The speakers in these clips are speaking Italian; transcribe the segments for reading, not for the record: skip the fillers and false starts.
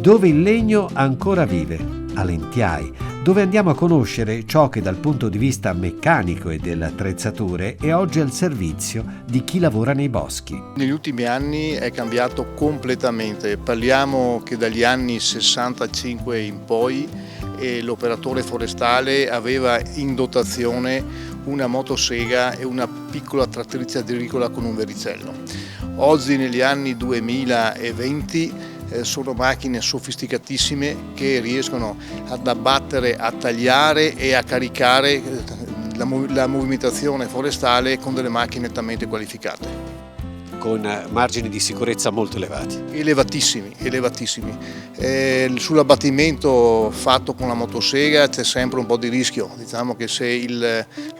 dove il legno ancora vive, a Lentiai, dove andiamo a conoscere ciò che dal punto di vista meccanico e delle attrezzature è oggi al servizio di chi lavora nei boschi. Negli ultimi anni è cambiato completamente, parliamo che dagli anni 65 in poi l'operatore forestale aveva in dotazione una motosega e una piccola trattrice agricola con un vericello. Oggi negli anni 2020 sono macchine sofisticatissime che riescono ad abbattere, a tagliare e a caricare la movimentazione forestale con delle macchine altamente qualificate. Con margini di sicurezza molto elevati. Elevatissimi. Sull'abbattimento fatto con la motosega c'è sempre un po' di rischio, diciamo che se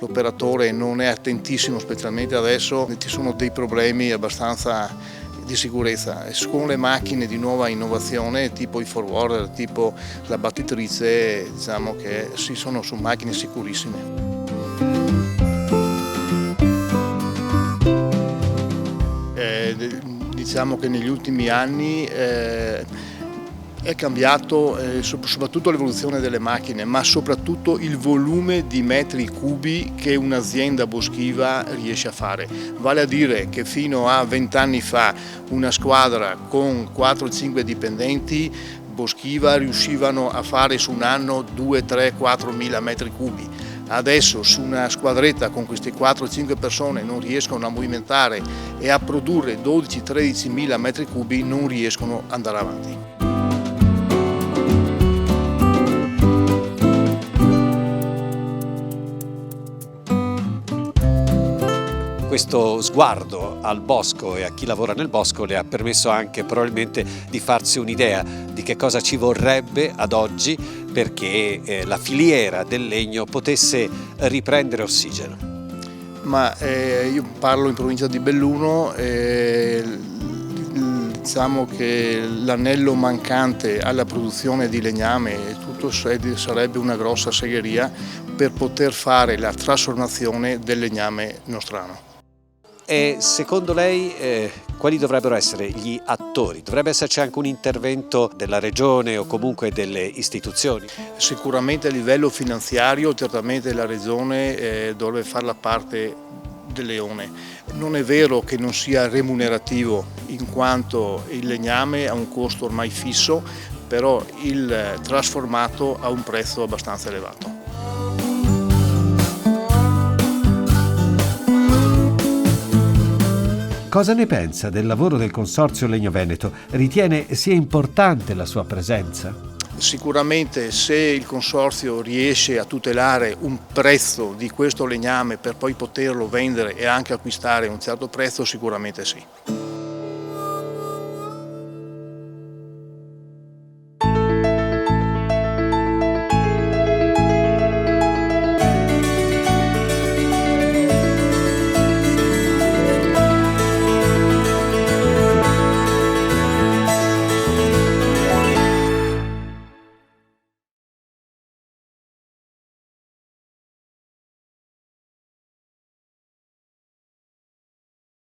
l'operatore non è attentissimo, specialmente adesso, ci sono dei problemi abbastanza di sicurezza. Con le macchine di nuova innovazione tipo i forwarder, tipo la battitrice, diciamo che sono su macchine sicurissime. Diciamo che negli ultimi anni è cambiato soprattutto l'evoluzione delle macchine, ma soprattutto il volume di metri cubi che un'azienda boschiva riesce a fare. Vale a dire che fino a 20 anni fa una squadra con 4-5 dipendenti boschiva riuscivano a fare su un anno 2, 3, 4 mila metri cubi. Adesso su una squadretta con queste 4-5 persone non riescono a movimentare e a produrre 12-13 mila metri cubi, non riescono ad andare avanti. Questo sguardo al bosco e a chi lavora nel bosco le ha permesso anche probabilmente di farsi un'idea di che cosa ci vorrebbe ad oggi perché la filiera del legno potesse riprendere ossigeno. Ma io parlo in provincia di Belluno, diciamo che l'anello mancante alla produzione di legname tutto sarebbe una grossa segheria per poter fare la trasformazione del legname nostrano. E secondo lei quali dovrebbero essere gli attori? Dovrebbe esserci anche un intervento della regione o comunque delle istituzioni? Sicuramente a livello finanziario, certamente la regione dovrebbe fare la parte del leone. Non è vero che non sia remunerativo, in quanto il legname ha un costo ormai fisso, però il trasformato ha un prezzo abbastanza elevato. Cosa ne pensa del lavoro del Consorzio Legno Veneto? Ritiene sia importante la sua presenza? Sicuramente se il Consorzio riesce a tutelare un prezzo di questo legname per poi poterlo vendere e anche acquistare a un certo prezzo, sicuramente sì.